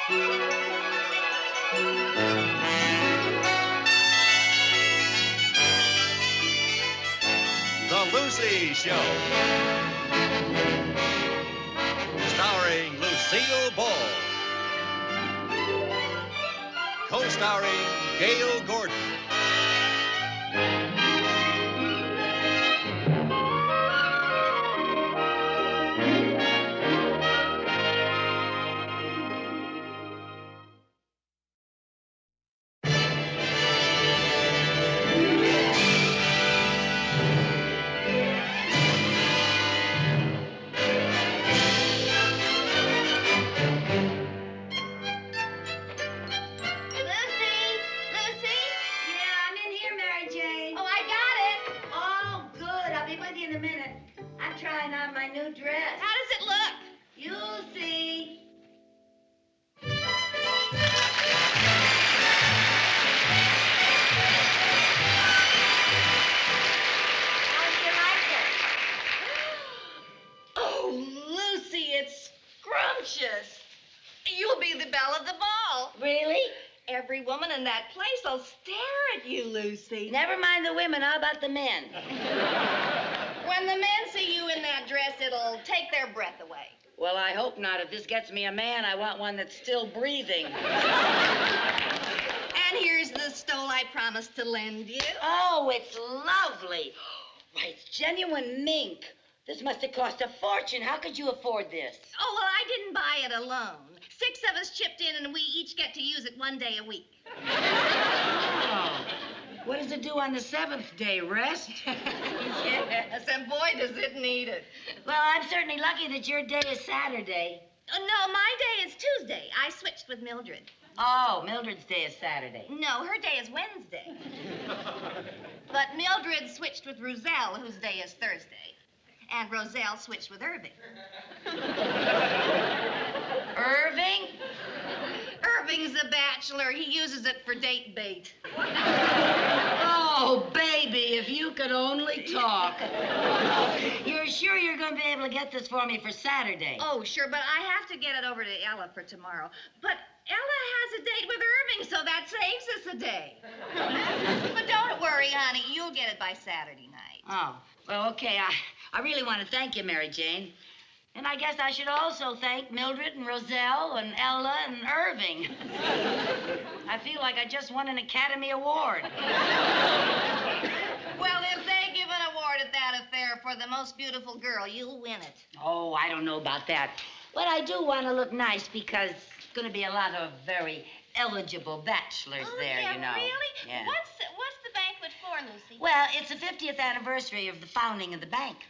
The Lucy Show. Starring Lucille Ball. Co-starring Gail Gordon. You'll be the belle of the ball. Really? Every woman in that place will stare at you, Lucy. Never mind the women. How about the men? When the men see you in that dress, it'll take their breath away. Well, I hope not. If this gets me a man, I want one that's still breathing. And here's the stole I promised to lend you. Oh, it's lovely. Why, it's genuine mink. This must have cost a fortune. How could you afford this? Oh, well, I didn't buy it alone. 6 of us chipped in, and we each get to use it 1 day a week. Oh. What does it do on the 7th day? Rest? Yes, and boy, does it need it. Well, I'm certainly lucky that your day is Saturday. No, my day is Tuesday. I switched with Mildred. Oh, Mildred's day is Saturday. No, her day is Wednesday. But Mildred switched with Roselle, whose day is Thursday. And Roselle switched with Irving. Irving? Irving's a bachelor. He uses it for date bait. Oh, baby, if you could only talk. You're sure you're going to be able to get this for me for Saturday? Oh, sure, but I have to get it over to Ella for tomorrow. But Ella has a date with Irving, so that saves us a day. But don't worry, honey. You'll get it by Saturday night. Oh, well, okay. I really want to thank you, Mary Jane. And I guess I should also thank Mildred and Roselle and Ella and Irving. I feel like I just won an Academy Award. Well, if they give an award at that affair for the most beautiful girl, you'll win it. Oh, I don't know about that. But I do want to look nice because there's going to be a lot of very eligible bachelors there, yeah, you know. Really? Yeah. What's the banquet for, Lucy? Well, it's the 50th anniversary of the founding of the bank.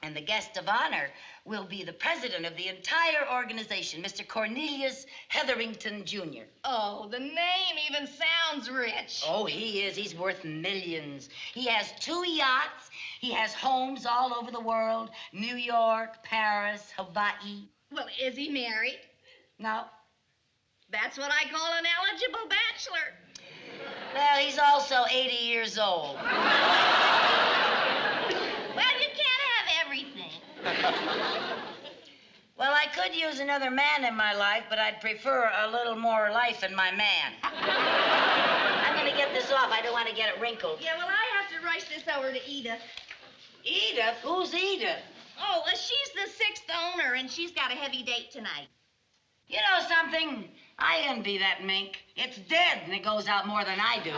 And the guest of honor will be the president of the entire organization, Mr. Cornelius Hetherington, Jr. Oh, the name even sounds rich. Oh, he is. He's worth millions. He has 2 yachts. He has homes all over the world. New York, Paris, Hawaii. Well, is he married? No. That's what I call an eligible bachelor. Well, he's also 80 years old. Well, you can't have everything. Well, I could use another man in my life, but I'd prefer a little more life in my man. I'm going to get this off. I don't want to get it wrinkled. Yeah, well, I have to rush this over to Edith. Edith? Who's Edith? Oh, she's the 6th owner, and she's got a heavy date tonight. You know something? I envy that mink. It's dead, and it goes out more than I do.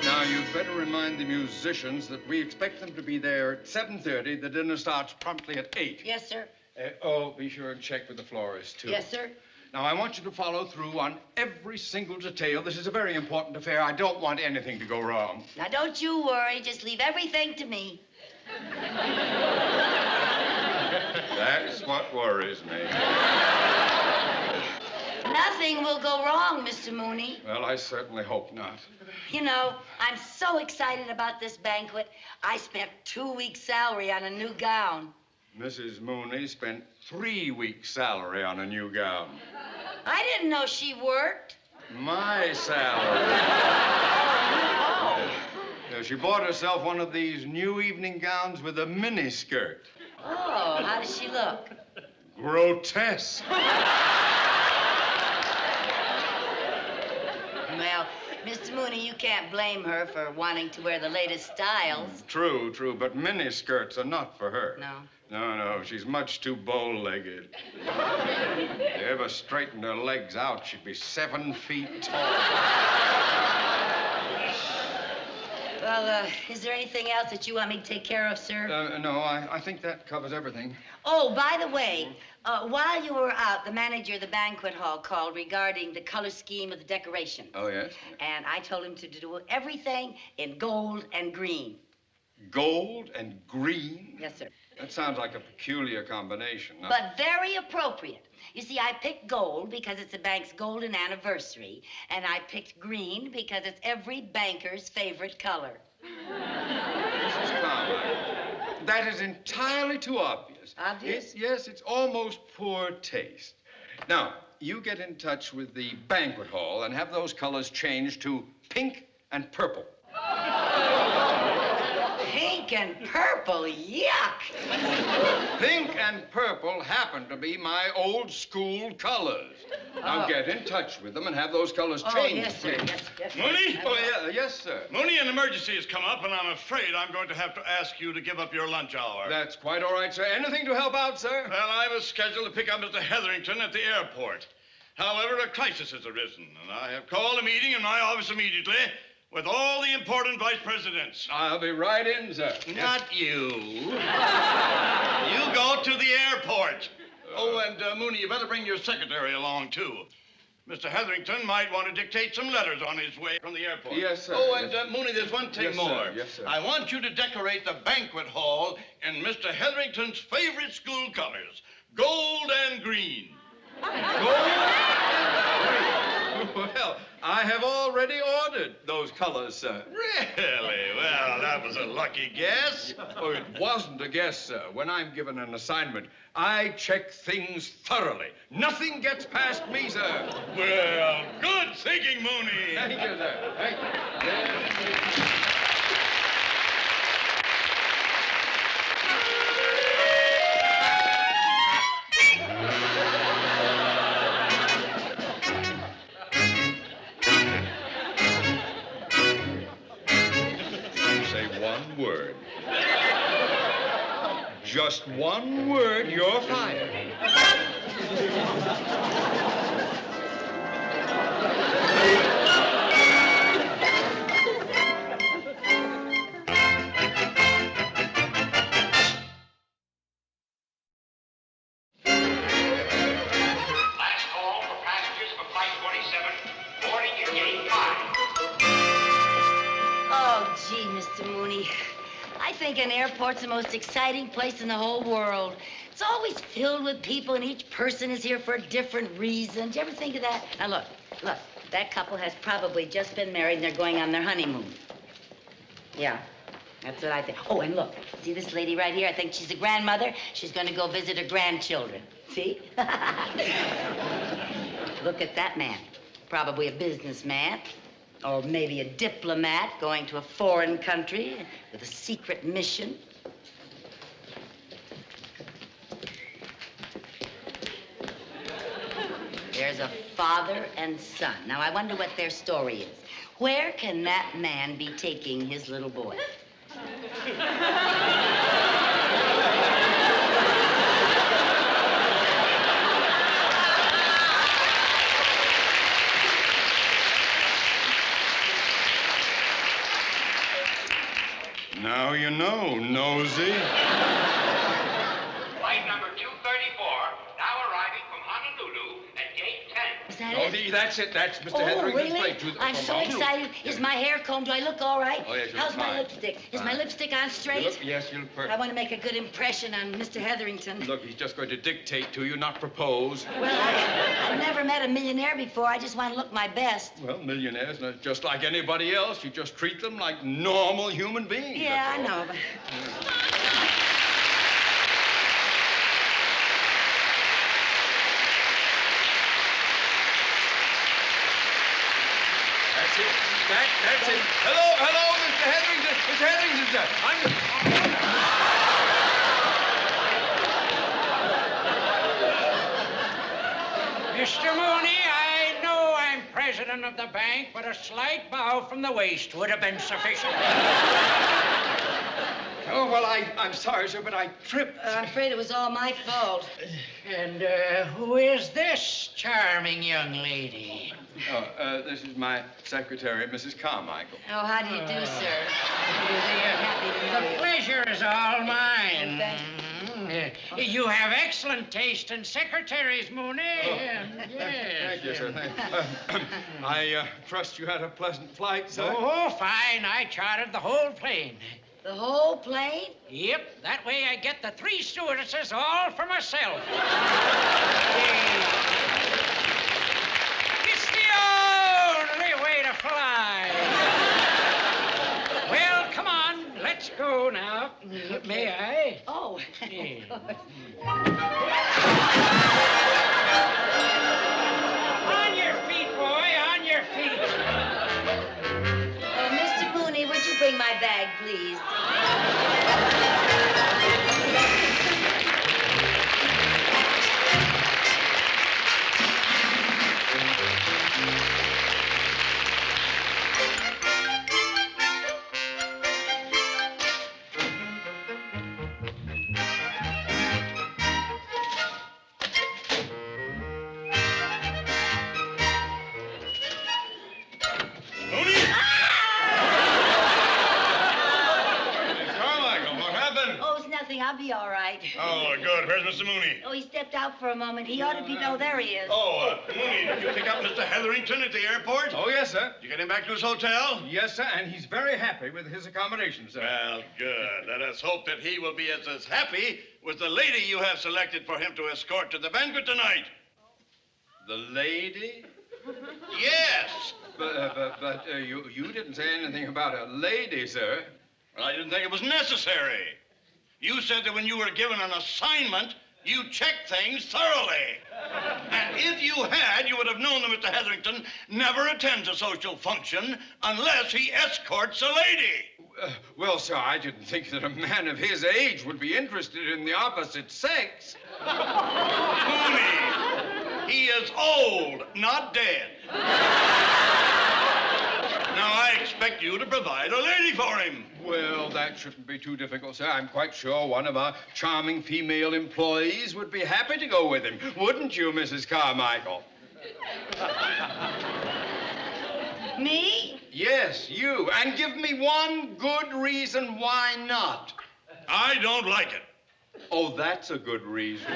Now, you'd better remind the musicians that we expect them to be there at 7:30. The dinner starts promptly at 8. Yes, sir. Be sure and check with the florist, too. Yes, sir. Now, I want you to follow through on every single detail. This is a very important affair. I don't want anything to go wrong. Now, don't you worry. Just leave everything to me. That's what worries me. Nothing will go wrong, Mr. Mooney. Well, I certainly hope not. You know, I'm so excited about this banquet. I spent 2 weeks' salary on a new gown. Mrs. Mooney spent 3 weeks' salary on a new gown. I didn't know she worked. My salary. She bought herself one of these new evening gowns with a mini skirt. Oh, how does she look? Grotesque. Well, Mr. Mooney, you can't blame her for wanting to wear the latest styles. True, but mini skirts are not for her. No. No, she's much too bow-legged. If they ever straightened her legs out, she'd be 7 feet tall. Well, is there anything else that you want me to take care of, sir? No, I think that covers everything. Oh, by the way, while you were out, the manager of the banquet hall called regarding the color scheme of the decoration. Oh, yes? And I told him to do everything in gold and green. Gold and green? Yes, sir. That sounds like a peculiar combination. Huh? But very appropriate. You see, I picked gold because it's the bank's golden anniversary, and I picked green because it's every banker's favorite color. Mrs. Carmichael, that is entirely too obvious. Obvious? Yes, it's almost poor taste. Now, you get in touch with the banquet hall and have those colors changed to pink and purple. Pink and purple, yuck! Pink and purple happen to be my old school colors. Now get in touch with them and have those colors changed. Oh, yes, sir. please. Yes. Mooney? Oh, yeah, yes, sir. Mooney, an emergency has come up, and I'm afraid I'm going to have to ask you to give up your lunch hour. That's quite all right, sir. Anything to help out, sir? Well, I was scheduled to pick up Mr. Hetherington at the airport. However, a crisis has arisen, and I have called a meeting in my office immediately with all the important vice presidents. I'll be right in, sir. Not you. You go to the airport. Oh, and Mooney, you better bring your secretary along, too. Mr. Hetherington might want to dictate some letters on his way from the airport. Yes, sir. Oh, and Mooney, there's one thing Yes, sir. more. Yes, sir. I want you to decorate the banquet hall in Mr. Hetherington's favorite school colors, gold and green. Well, I have already ordered those colors, sir. Really? Well, that was a lucky guess. Oh, it wasn't a guess, sir. When I'm given an assignment, I check things thoroughly. Nothing gets past me, sir. Well, good thinking, Mooney. Thank you, sir. Thank you. Yes. Say one word. Just one word, you're fired. Last call for passengers for Flight 47, boarding in Gate 5. Oh, gee, Mr. Mooney. I think an airport's the most exciting place in the whole world. It's always filled with people, and each person is here for a different reason. Do you ever think of that? Now, look. That couple has probably just been married, and they're going on their honeymoon. Yeah, that's what I think. Oh, and look. See this lady right here? I think she's a grandmother. She's going to go visit her grandchildren. See? Look at that man. Probably a businessman. Or maybe a diplomat going to a foreign country with a secret mission. There's a father and son. Now, I wonder what their story is. Where can that man be taking his little boy? Now you know, nosy. Flight number 234, now arriving from Honolulu at Gate 10. Is that Oh, it? that's it. That's Mr. Oh, Hetherington's really? plate. I'm so excited. Is my hair combed? Do I look all right? Oh, yes, you How's look my fine. lipstick? Is my Fine. lipstick on straight? Yes, you look perfect. I want to make a good impression on Mr. Hetherington. Look, he's just going to dictate to you, not propose. Well, I've never met a millionaire before. I just want to look my best. Well, millionaires, not just like anybody else. You just treat them like normal human beings. Yeah, I that's all. know. But... That's it. That's it. Hello, Mr. Hetherington. Mr. Hetherington, sir. Mr. Mooney, I know I'm president of the bank, but a slight bow from the waist would have been sufficient. Oh, well, I'm sorry, sir, but I tripped. I'm afraid it was all my fault. And who is this charming young lady? Oh, this is my secretary, Mrs. Carmichael. Oh, how do you do, sir? The pleasure is all mine. Thank You have excellent taste in secretaries, Mooney. Yes. Thank you, sir. I trust you had a pleasant flight, sir. Oh, fine. I chartered the whole plane. The whole plane? Yep, that way I get the 3 stewardesses all for myself. It's the only way to fly. Well, come on, let's go now. May I? Oh. On your feet, boy, on your feet. Oh, Mr. Mooney, would you bring my bag, please? I'll be all right. Oh, good. Where's Mr. Mooney? Oh, he stepped out for a moment. He ought to be... Oh, there he is. Oh, Mooney, did you pick up Mr. Hetherington at the airport? Oh, yes, sir. Did you get him back to his hotel? Yes, sir, and he's very happy with his accommodations, sir. Well, good. Let us hope that he will be as happy with the lady you have selected for him to escort to the banquet tonight. The lady? Yes. But you didn't say anything about a lady, sir. Well, I didn't think it was necessary. You said that when you were given an assignment, you checked things thoroughly. And if you had, you would have known that Mr. Hetherington never attends a social function unless he escorts a lady. Well, sir, I didn't think that a man of his age would be interested in the opposite sex. Mooney, he is old, not dead. Now, I expect you to provide a lady for him. Well, that shouldn't be too difficult, sir. I'm quite sure one of our charming female employees would be happy to go with him. Wouldn't you, Mrs. Carmichael? Me? Yes, you. And give me one good reason why not. I don't like it. Oh, that's a good reason.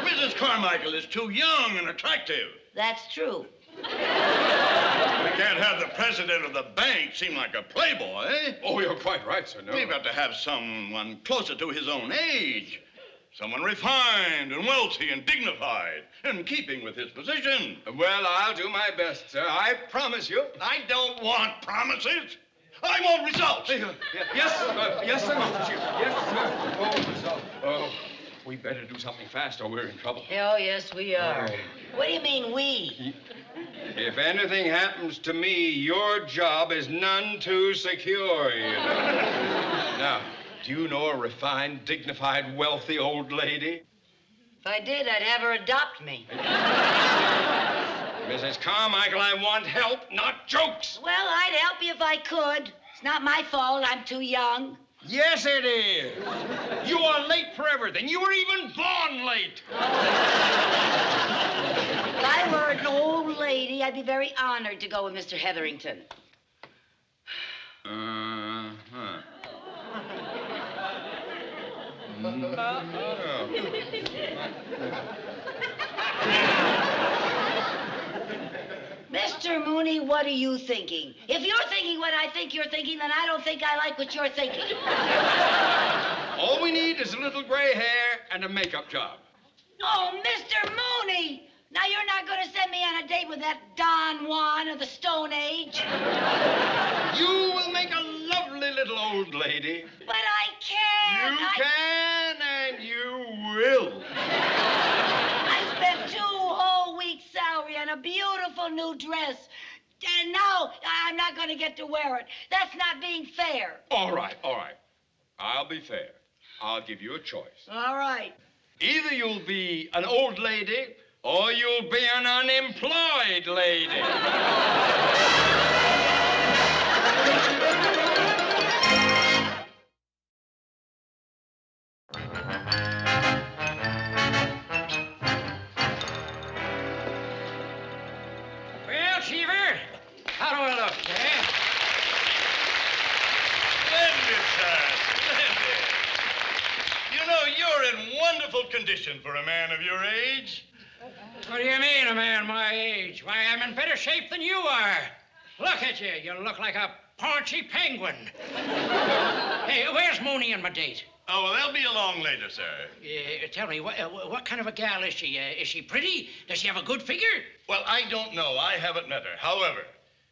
Mrs. Carmichael is too young and attractive. That's true. We can't have the president of the bank seem like a playboy, eh? Oh, you're quite right, sir. No. We've got to have someone closer to his own age. Someone refined and wealthy and dignified, in keeping with his position. Well, I'll do my best, sir. I promise you. I don't want promises. I want results. Yes, sir. Yes, sir. Yes, sir. Oh, results. Oh, we better do something fast or we're in trouble. Oh, yes, we are. What do you mean, we? If anything happens to me, your job is none too secure, you know. Now, do you know a refined, dignified, wealthy old lady? If I did, I'd have her adopt me. Mrs. Carmichael, I want help, not jokes. Well, I'd help you if I could. It's not my fault. I'm too young. Yes, it is. You are late for everything. You were even born late. If I were an old lady, I'd be very honored to go with Mr. Hetherington. Mr. Mooney, what are you thinking? If you're thinking what I think you're thinking, then I don't think I like what you're thinking. All we need is a little gray hair and a makeup job. Oh, Mr. Mooney! Now you're not going to send me on a date with that Don Juan of the Stone Age? You will make a lovely little old lady. But I can't. You can and you will. I spent 2 whole weeks' salary on a beautiful new dress. No, I'm not going to get to wear it. That's not being fair. All right. I'll be fair. I'll give you a choice. All right. Either you'll be an old lady or you'll be an unemployed lady. Well, Cheever, how do I look, eh? Splendid, sir. Splendid. You know, you're in wonderful condition for a man of your age. What do you mean, a man my age? Why, I'm in better shape than you are. Look at you. You look like a paunchy penguin. Hey, where's Mooney and my date? Oh, well, they'll be along later, sir. Tell me, what kind of a gal is she? Is she pretty? Does she have a good figure? Well, I don't know. I haven't met her. However,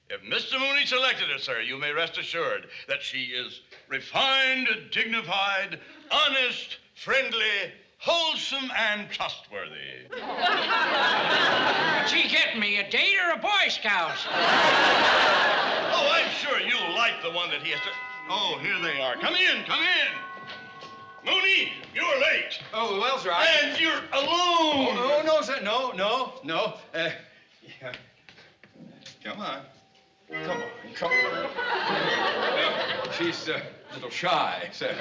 if Mr. Mooney selected her, sir, you may rest assured that she is refined, dignified, honest, friendly, wholesome, and trustworthy. What's she getting me, a date or a Boy Scout? Oh, I'm sure you'll like the one that he has to... Oh, here they are. Come in, come in. Mooney, you're late. Oh, well, sir, And you're alone. Oh, no, sir. No. Yeah. Come on. Come on. She's a little shy, sir.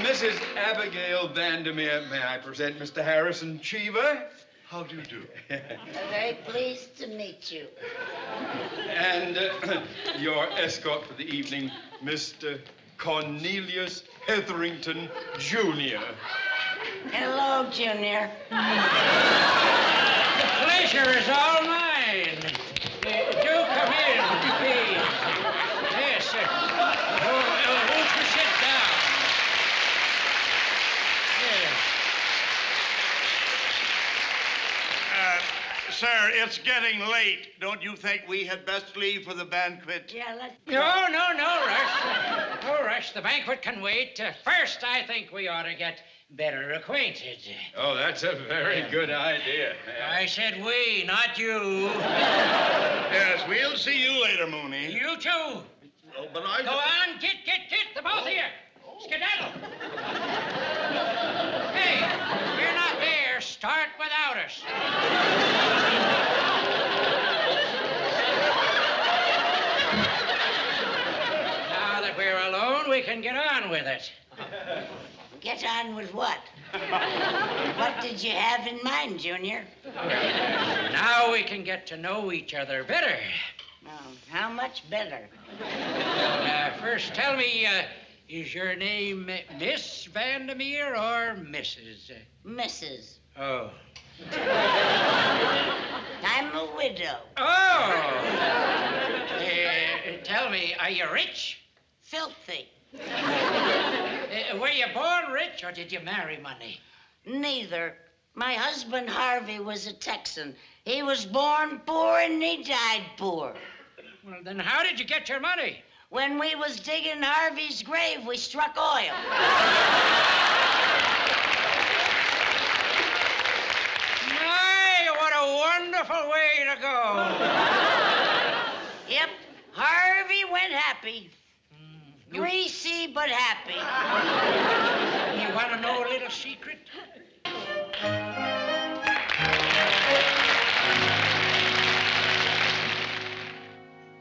Mrs. Abigail Vandermeer, may I present Mr. Harrison Cheever? How do you do? Very pleased to meet you. And your escort for the evening, Mr. Cornelius Hetherington, Jr. Hello, Junior. The pleasure is all mine. Do come in, please. Yes, sir. Won't you sit down? Sir, it's getting late. Don't you think we had best leave for the banquet? Yeah, let's... No rush. No rush. The banquet can wait. First, I think we ought to get better acquainted. Oh, that's a very good idea. I said we, not you. Yes, we'll see you later, Mooney. You too. Oh, but I... Go on, get, the both of you. Skedaddle. Hey, we're not there. Start without us. Now that we're alone, we can get on with it. Get on with what? What did you have in mind, Junior? Now we can get to know each other better. Oh, how much better? First, tell me, is your name Miss Vandermeer or Mrs.? Mrs. Oh. I'm a widow. Oh! Tell me, are you rich? Filthy. Were you born rich or did you marry money? Neither. My husband, Harvey, was a Texan. He was born poor and he died poor. Well, then how did you get your money? When we was digging Harvey's grave, we struck oil. My, what a wonderful way to go. Yep, Harvey went happy. Greasy but happy. You want to know a little secret?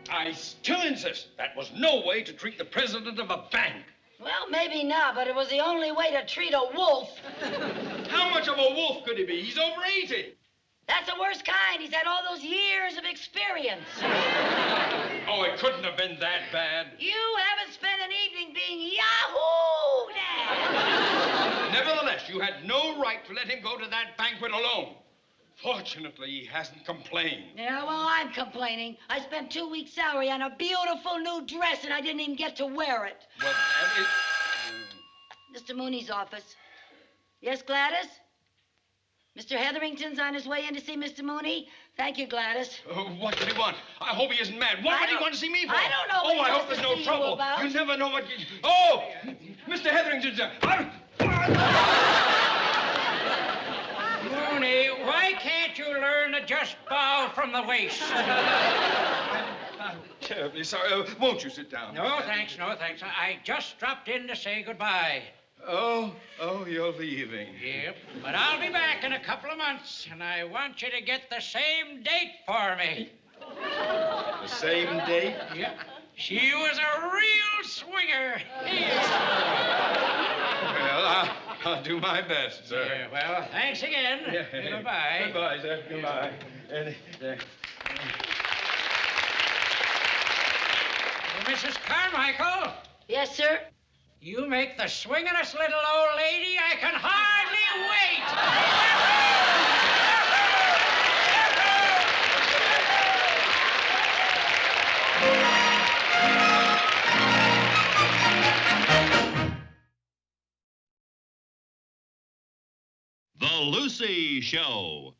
I still insist that was no way to treat the president of a bank. Well, maybe not, but it was the only way to treat a wolf. How much of a wolf could he be? He's over 80. That's the worst kind. He's had all those years of experience. Oh, it couldn't have been that bad. You haven't spent an evening being Yahoo! Nevertheless, you had no right to let him go to that banquet alone. Fortunately, he hasn't complained. Yeah, well, I'm complaining. I spent 2 weeks' salary on a beautiful new dress, and I didn't even get to wear it. Well, that is... Mr. Mooney's office. Yes, Gladys? Mr. Hetherington's on his way in to see Mr. Mooney. Thank you, Gladys. What does he want? I hope he isn't mad. What would he want to see me for? I don't know what Oh, he I hope wants there's to no see you trouble. about. You never know what you... Oh! Mr. Hetherington's... Mooney, why can't you learn to just bow from the waist? I'm terribly sorry. Won't you sit down? No, thanks, no, thanks. I just dropped in to say goodbye. Oh, you're leaving. Yep, but I'll be back in a couple of months, and I want you to get the same date for me. The same date? Yep. She was a real swinger. Well, I'll do my best, sir. Yeah, well, thanks again. Goodbye. Goodbye, sir. Goodbye. Mrs. Carmichael, Yes, sir? you make the swingin'est little old lady I can hardly wait. The Lucy Show.